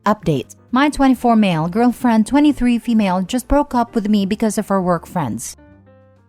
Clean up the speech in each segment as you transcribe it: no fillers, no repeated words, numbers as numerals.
Update. My 24 male girlfriend, 23 female just broke up with me because of her work friends.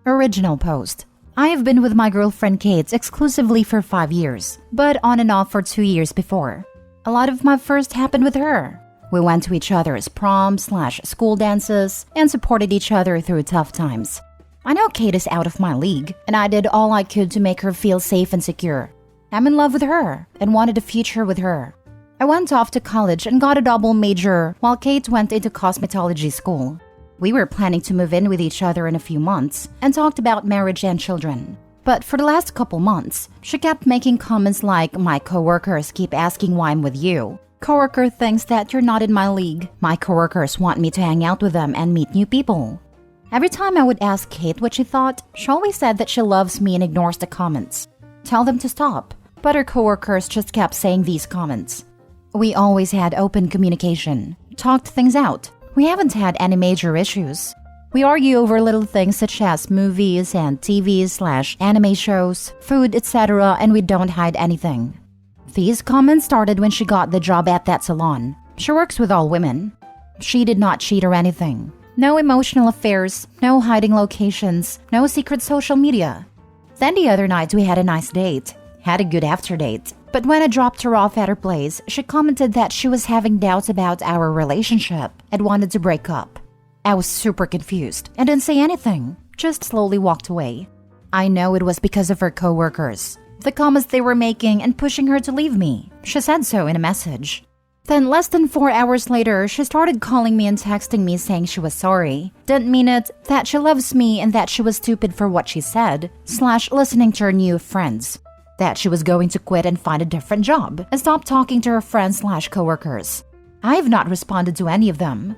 Original post. I have been with my girlfriend Kate exclusively for 5 years, but on and off for 2 years before. A lot of my first happened with her. We went to each other's prom/school dances and supported each other through tough times. I know Kate is out of my league, and I did all I could to make her feel safe and secure. I'm in love with her and wanted a future with her. I went off to college and got a double major while Kate went into cosmetology school. We were planning to move in with each other in a few months and talked about marriage and children. But for the last couple months, she kept making comments like, "My coworkers keep asking why I'm with you. Coworker thinks that you're not in my league. My coworkers want me to hang out with them and meet new people." Every time I would ask Kate what she thought, she always said that she loves me and ignores the comments. Tell them to stop. But her coworkers just kept saying these comments. We always had open communication, talked things out. We haven't had any major issues. We argue over little things such as movies and TV/anime shows, food, etc., and we don't hide anything. These comments started when she got the job at that salon. She works with all women. She did not cheat or anything. No emotional affairs, no hiding locations, no secret social media. Then the other night we had a nice date, had a good after date. But when I dropped her off at her place, she commented that she was having doubts about our relationship and wanted to break up. I was super confused and didn't say anything, just slowly walked away. I know it was because of her coworkers, the comments they were making and pushing her to leave me. She said so in a message. Then less than 4 hours later, she started calling me and texting me saying she was sorry, didn't mean it, that she loves me and that she was stupid for what she said, /listening to her new friends. That she was going to quit and find a different job and stop talking to her friends/coworkers. I have not responded to any of them.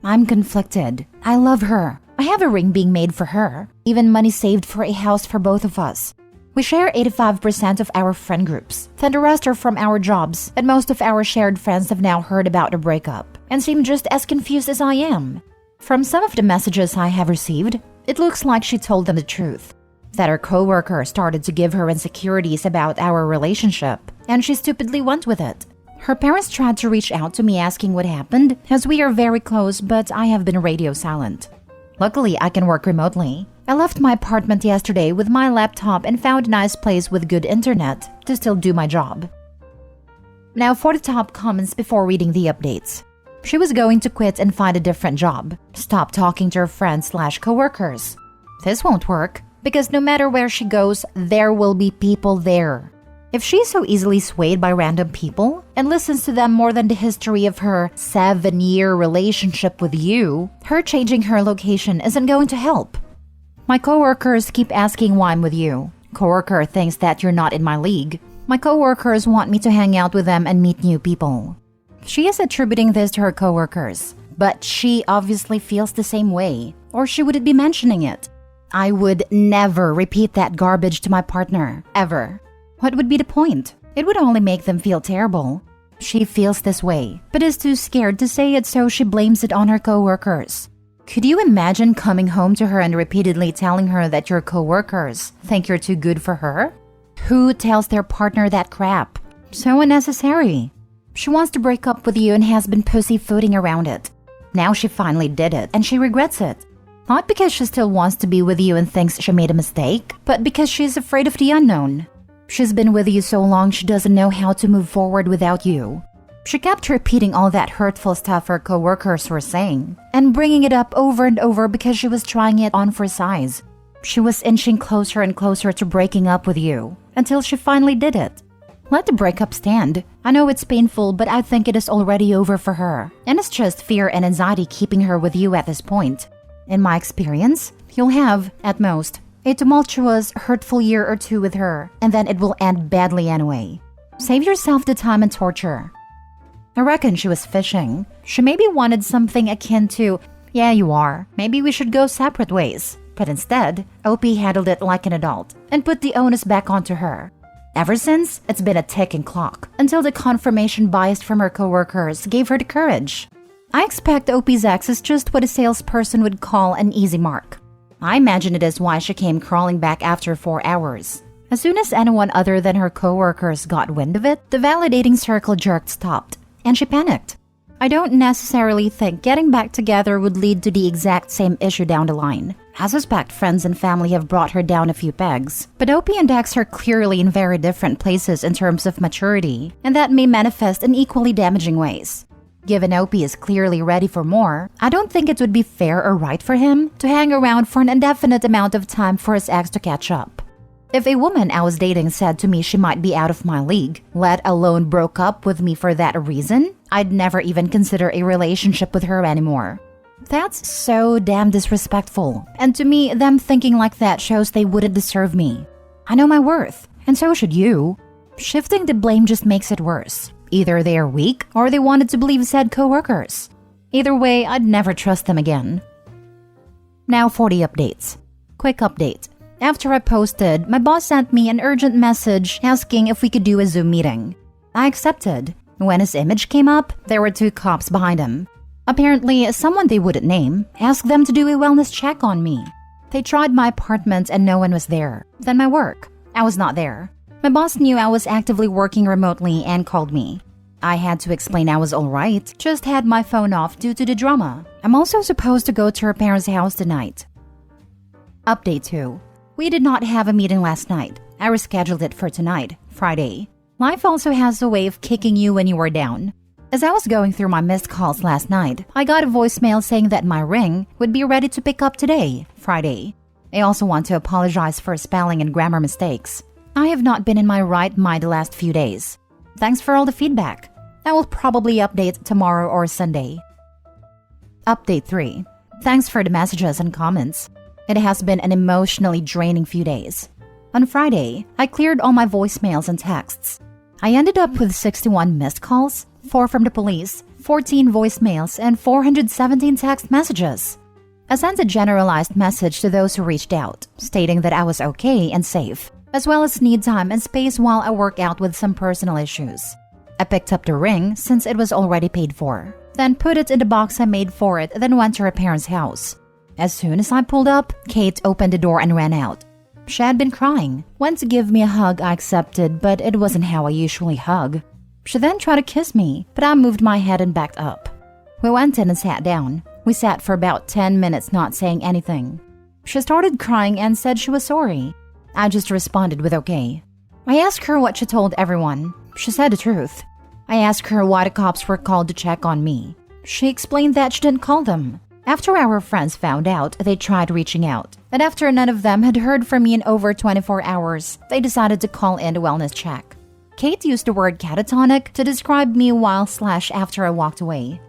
I'm conflicted. I love her. I have a ring being made for her, even money saved for a house for both of us. We share 85% of our friend groups, then the rest are from our jobs, and most of our shared friends have now heard about the breakup and seem just as confused as I am. From some of the messages I have received, it looks like she told them the truth. That her coworker started to give her insecurities about our relationship, and she stupidly went with it. Her parents tried to reach out to me asking what happened, as we are very close, but I have been radio silent. Luckily, I can work remotely. I left my apartment yesterday with my laptop and found a nice place with good internet to still do my job. Now for the top comments before reading the updates. She was going to quit and find a different job. Stop talking to her friends/coworkers. This won't work. Because no matter where she goes, there will be people there. If she's so easily swayed by random people and listens to them more than the history of her 7-year relationship with you, her changing her location isn't going to help. My coworkers keep asking why I'm with you. Coworker thinks that you're not in my league. My coworkers want me to hang out with them and meet new people. She is attributing this to her coworkers, but she obviously feels the same way, or she wouldn't be mentioning it. I would never repeat that garbage to my partner, ever. What would be the point? It would only make them feel terrible. She feels this way, but is too scared to say it, so she blames it on her coworkers. Could you imagine coming home to her and repeatedly telling her that your coworkers think you're too good for her? Who tells their partner that crap? So unnecessary. She wants to break up with you and has been pussyfooting around it. Now she finally did it, and she regrets it. Not because she still wants to be with you and thinks she made a mistake, but because she's afraid of the unknown. She's been with you so long she doesn't know how to move forward without you. She kept repeating all that hurtful stuff her coworkers were saying, and bringing it up over and over because she was trying it on for size. She was inching closer and closer to breaking up with you, until she finally did it. Let the breakup stand. I know it's painful, but I think it is already over for her, and it's just fear and anxiety keeping her with you at this point. In my experience, you'll have, at most, a tumultuous, hurtful year or 2 with her, and then it will end badly anyway. Save yourself the time and torture. I reckon she was fishing. She maybe wanted something akin to, "Yeah, you are. Maybe we should go separate ways." But instead, OP handled it like an adult and put the onus back onto her. Ever since, it's been a ticking clock, until the confirmation bias from her coworkers gave her the courage. I expect OP's ex is just what a salesperson would call an easy mark. I imagine it is why she came crawling back after 4 hours. As soon as anyone other than her coworkers got wind of it, the validating circle jerk stopped, and she panicked. I don't necessarily think getting back together would lead to the exact same issue down the line. I suspect friends and family have brought her down a few pegs, but Opie and Dex are clearly in very different places in terms of maturity, and that may manifest in equally damaging ways. Given Opie is clearly ready for more, I don't think it would be fair or right for him to hang around for an indefinite amount of time for his ex to catch up. If a woman I was dating said to me she might be out of my league, let alone broke up with me for that reason, I'd never even consider a relationship with her anymore. That's so damn disrespectful, and to me, them thinking like that shows they wouldn't deserve me. I know my worth, and so should you. Shifting the blame just makes it worse. Either they are weak, or they wanted to believe said coworkers. Either way, I'd never trust them again. Now for the updates. Quick update. After I posted, my boss sent me an urgent message asking if we could do a Zoom meeting. I accepted. When his image came up, there were 2 cops behind him. Apparently, someone they wouldn't name asked them to do a wellness check on me. They tried my apartment and no one was there. Then my work. I was not there. My boss knew I was actively working remotely and called me. I had to explain I was alright, just had my phone off due to the drama. I'm also supposed to go to her parents' house tonight. Update 2. We did not have a meeting last night. I rescheduled it for tonight, Friday. Life also has a way of kicking you when you are down. As I was going through my missed calls last night, I got a voicemail saying that my ring would be ready to pick up today, Friday. I also want to apologize for spelling and grammar mistakes. I have not been in my right mind the last few days. Thanks for all the feedback. I will probably update tomorrow or Sunday. Update 3. Thanks for the messages and comments. It has been an emotionally draining few days. On Friday, I cleared all my voicemails and texts. I ended up with 61 missed calls, 4 from the police, 14 voicemails, and 417 text messages. I sent a generalized message to those who reached out, stating that I was okay and safe, as well as need time and space while I work out with some personal issues. I picked up the ring since it was already paid for, then put it in the box I made for it, then went to her parents' house. As soon as I pulled up, Kate opened the door and ran out. She had been crying. Went to give me a hug I accepted, but it wasn't how I usually hug. She then tried to kiss me, but I moved my head and backed up. We went in and sat down. We sat for about 10 minutes not saying anything. She started crying and said she was sorry. I just responded with okay. I asked her what she told everyone. She said the truth. I asked her why the cops were called to check on me. She explained that she didn't call them. After our friends found out, they tried reaching out. And after none of them had heard from me in over 24 hours, they decided to call in a wellness check. Kate used the word catatonic to describe me while/after I walked away.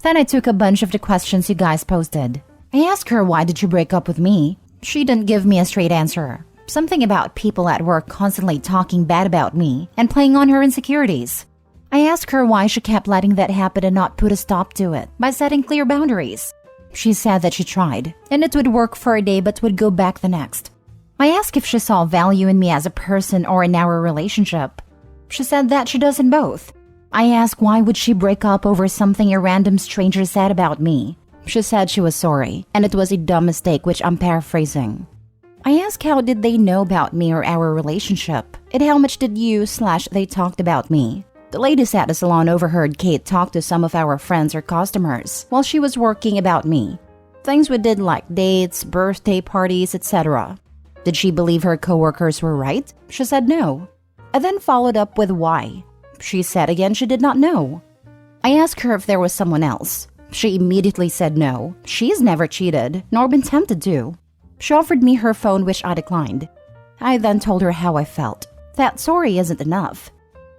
Then I took a bunch of the questions you guys posted. I asked her why did you break up with me? She didn't give me a straight answer. Something about people at work constantly talking bad about me and playing on her insecurities. I asked her why she kept letting that happen and not put a stop to it by setting clear boundaries. She said that she tried, and it would work for a day but would go back the next. I asked if she saw value in me as a person or in our relationship. She said that she does in both. I asked why would she break up over something a random stranger said about me. She said she was sorry, and it was a dumb mistake, which I'm paraphrasing. I asked how did they know about me or our relationship, and how much did you/they talked about me. The ladies at the salon overheard Kate talk to some of our friends or customers while she was working about me. Things we did like dates, birthday parties, etc. Did she believe her coworkers were right? She said no. I then followed up with why. She said again she did not know. I asked her if there was someone else. She immediately said no. She's never cheated, nor been tempted to. She offered me her phone, which I declined. I then told her how I felt. That sorry isn't enough.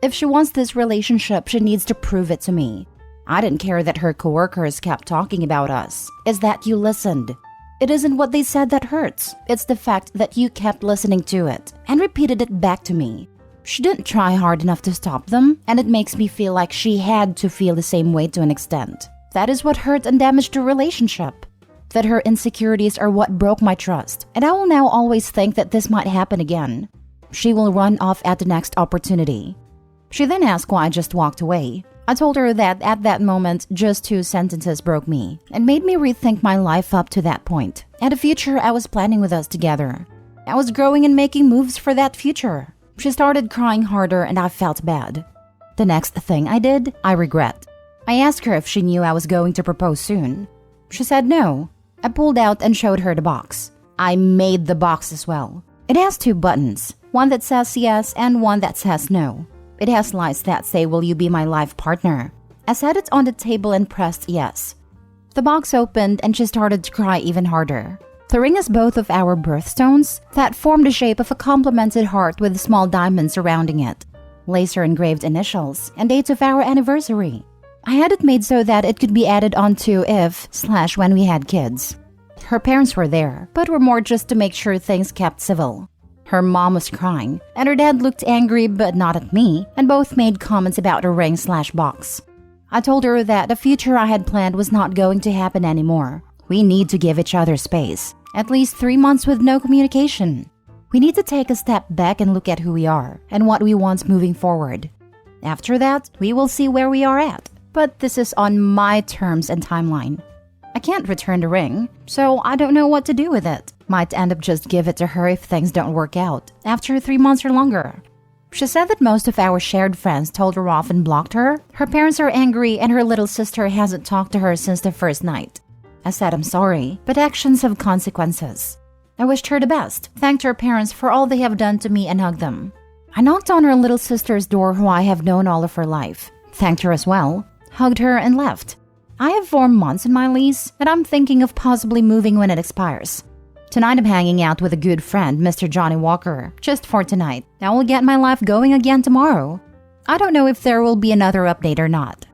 If she wants this relationship, she needs to prove it to me. I didn't care that her coworkers kept talking about us. It's that you listened. It isn't what they said that hurts. It's the fact that you kept listening to it and repeated it back to me. She didn't try hard enough to stop them, and it makes me feel like she had to feel the same way to an extent. That is what hurt and damaged the relationship. That her insecurities are what broke my trust, and I will now always think that this might happen again. She will run off at the next opportunity. She then asked why I just walked away. I told her that at that moment, just 2 sentences broke me and made me rethink my life up to that point and the future I was planning with us together. I was growing and making moves for that future. She started crying harder and I felt bad. The next thing I did, I regret. I asked her if she knew I was going to propose soon. She said no. I pulled out and showed her the box. I made the box as well. It has 2 buttons, one that says yes and one that says no. It has lights that say, "Will you be my life partner?" I set it on the table and pressed yes. The box opened and she started to cry even harder. The ring is both of our birthstones that form the shape of a complemented heart with small diamonds surrounding it, laser-engraved initials, and dates of our anniversary. I had it made so that it could be added onto if/when we had kids. Her parents were there, but were more just to make sure things kept civil. Her mom was crying, and her dad looked angry but not at me, and both made comments about the ring/box. I told her that the future I had planned was not going to happen anymore. We need to give each other space. At least 3 months with no communication. We need to take a step back and look at who we are and what we want moving forward. After that, we will see where we are at. But this is on my terms and timeline. I can't return the ring, so I don't know what to do with it. Might end up just give it to her if things don't work out, after 3 months or longer. She said that most of our shared friends told her off and blocked her. Her parents are angry and her little sister hasn't talked to her since the first night. I said I'm sorry, but actions have consequences. I wished her the best, thanked her parents for all they have done to me and hugged them. I knocked on her little sister's door who I have known all of her life, thanked her as well, hugged her and left. I have 4 months in my lease and I'm thinking of possibly moving when it expires. Tonight I'm hanging out with a good friend, Mr. Johnny Walker, just for tonight. I will get my life going again tomorrow. I don't know if there will be another update or not.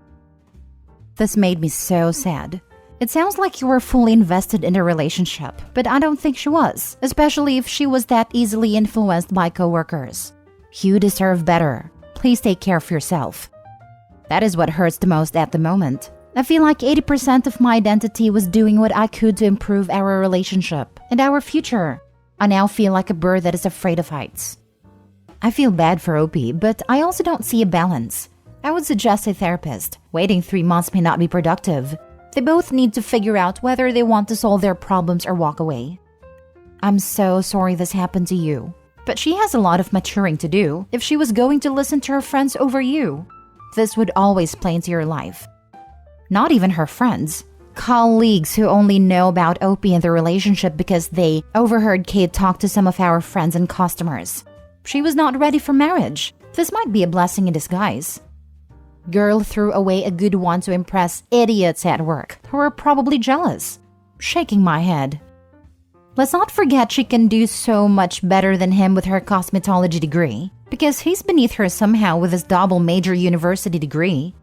This made me so sad. It sounds like you were fully invested in the relationship, but I don't think she was, especially if she was that easily influenced by coworkers. You deserve better. Please take care of yourself. That is what hurts the most at the moment. I feel like 80% of my identity was doing what I could to improve our relationship and our future. I now feel like a bird that is afraid of heights. I feel bad for Opie, but I also don't see a balance. I would suggest a therapist. Waiting 3 months may not be productive. They both need to figure out whether they want to solve their problems or walk away. I'm so sorry this happened to you, but she has a lot of maturing to do if she was going to listen to her friends over you. This would always play into your life. Not even her friends. Colleagues who only know about Opie and the relationship because they overheard Kate talk to some of our friends and customers. She was not ready for marriage. This might be a blessing in disguise. Girl threw away a good one to impress idiots at work who were probably jealous. Shaking my head. Let's not forget she can do so much better than him with her cosmetology degree, because he's beneath her somehow with his double major university degree.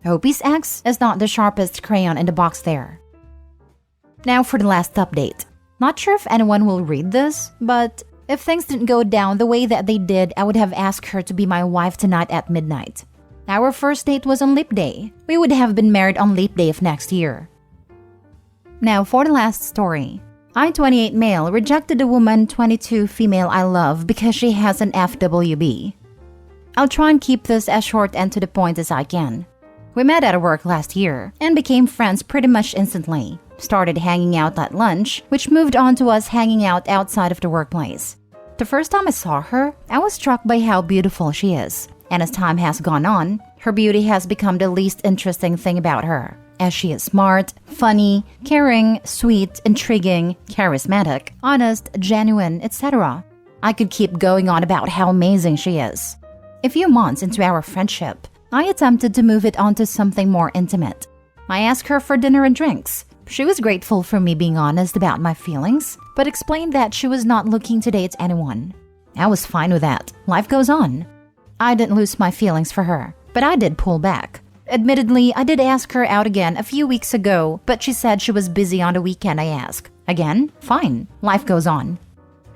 Opie's ex is not the sharpest crayon in the box there. Now for the last update. Not sure if anyone will read this, but if things didn't go down the way that they did, I would have asked her to be my wife tonight at midnight. Our first date was on Leap Day. We would have been married on Leap Day of next year. Now for the last story. I, 28 male, rejected a woman, 22 female I love because she has an FWB. I'll try and keep this as short and to the point as I can. We met at work last year and became friends pretty much instantly. Started hanging out at lunch, which moved on to us hanging out outside of the workplace. The first time I saw her, I was struck by how beautiful she is. And as time has gone on, her beauty has become the least interesting thing about her, as she is smart, funny, caring, sweet, intriguing, charismatic, honest, genuine, etc. I could keep going on about how amazing she is. A few months into our friendship, I attempted to move it onto something more intimate. I asked her for dinner and drinks. She was grateful for me being honest about my feelings, but explained that she was not looking to date anyone. I was fine with that. Life goes on. I didn't lose my feelings for her, but I did pull back. Admittedly, I did ask her out again a few weeks ago, but she said she was busy on the weekend I asked. Again, fine. Life goes on.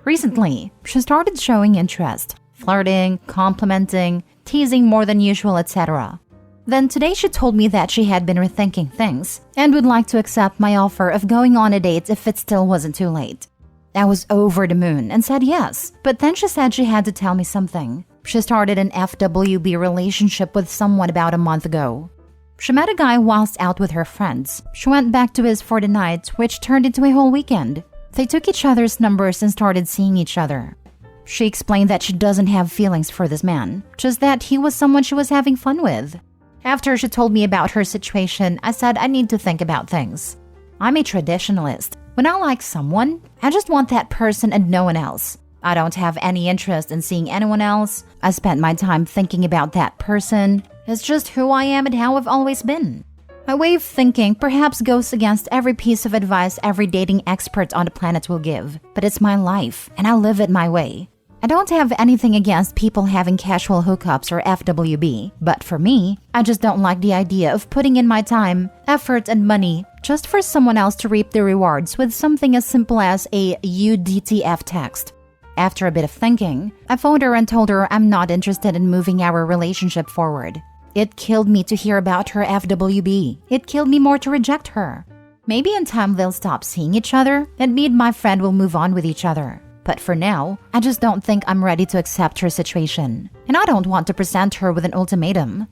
Recently, she started showing interest, flirting, complimenting, teasing more than usual, etc. Then today she told me that she had been rethinking things and would like to accept my offer of going on a date if it still wasn't too late. I was over the moon and said yes, but then she said she had to tell me something. She started an FWB relationship with someone about a month ago. She met a guy whilst out with her friends. She went back to his for the night, which turned into a whole weekend. They took each other's numbers and started seeing each other. She explained that she doesn't have feelings for this man, just that he was someone she was having fun with. After she told me about her situation, I said I need to think about things. I'm a traditionalist. When I like someone, I just want that person and no one else. I don't have any interest in seeing anyone else. I spent my time thinking about that person. It's just who I am and how I've always been. My way of thinking perhaps goes against every piece of advice every dating expert on the planet will give, but it's my life and I live it my way. I don't have anything against people having casual hookups or FWB, but for me, I just don't like the idea of putting in my time, effort, and money just for someone else to reap the rewards with something as simple as a UDTF text. After a bit of thinking, I phoned her and told her I'm not interested in moving our relationship forward. It killed me to hear about her FWB. It killed me more to reject her. Maybe in time they'll stop seeing each other, and me and my friend will move on with each other. But for now, I just don't think I'm ready to accept her situation. And I don't want to present her with an ultimatum.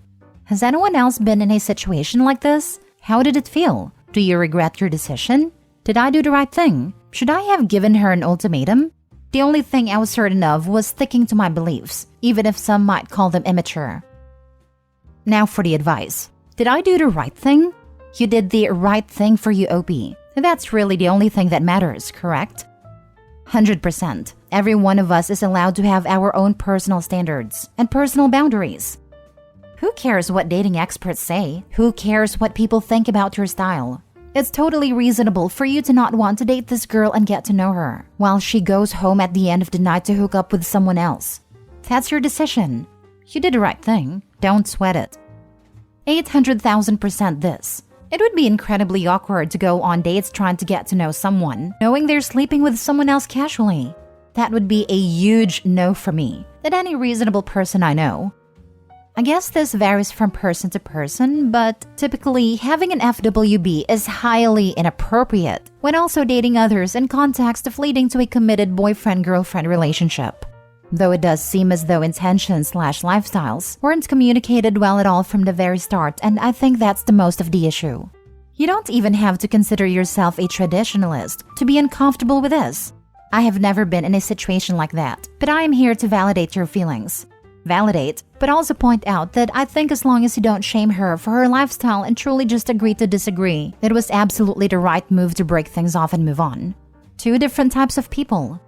Has anyone else been in a situation like this? How did it feel? Do you regret your decision? Did I do the right thing? Should I have given her an ultimatum? The only thing I was certain of was sticking to my beliefs, even if some might call them immature. Now for the advice. Did I do the right thing? You did the right thing for you, OP. That's really the only thing that matters, correct? 100%. Every one of us is allowed to have our own personal standards and personal boundaries. Who cares what dating experts say? Who cares what people think about your style? It's totally reasonable for you to not want to date this girl and get to know her, while she goes home at the end of the night to hook up with someone else. That's your decision. You did the right thing. Don't sweat it. 800,000% this. It would be incredibly awkward to go on dates trying to get to know someone, knowing they're sleeping with someone else casually. That would be a huge no for me, than any reasonable person I know. I guess this varies from person to person, but typically having an FWB is highly inappropriate when also dating others in context of leading to a committed boyfriend-girlfriend relationship. Though it does seem as though intentions/lifestyles weren't communicated well at all from the very start, and I think that's the most of the issue. You don't even have to consider yourself a traditionalist to be uncomfortable with this. I have never been in a situation like that, but I am here to validate your feelings. Validate, but also point out that I think as long as you don't shame her for her lifestyle and truly just agree to disagree, it was absolutely the right move to break things off and move on. Two different types of people.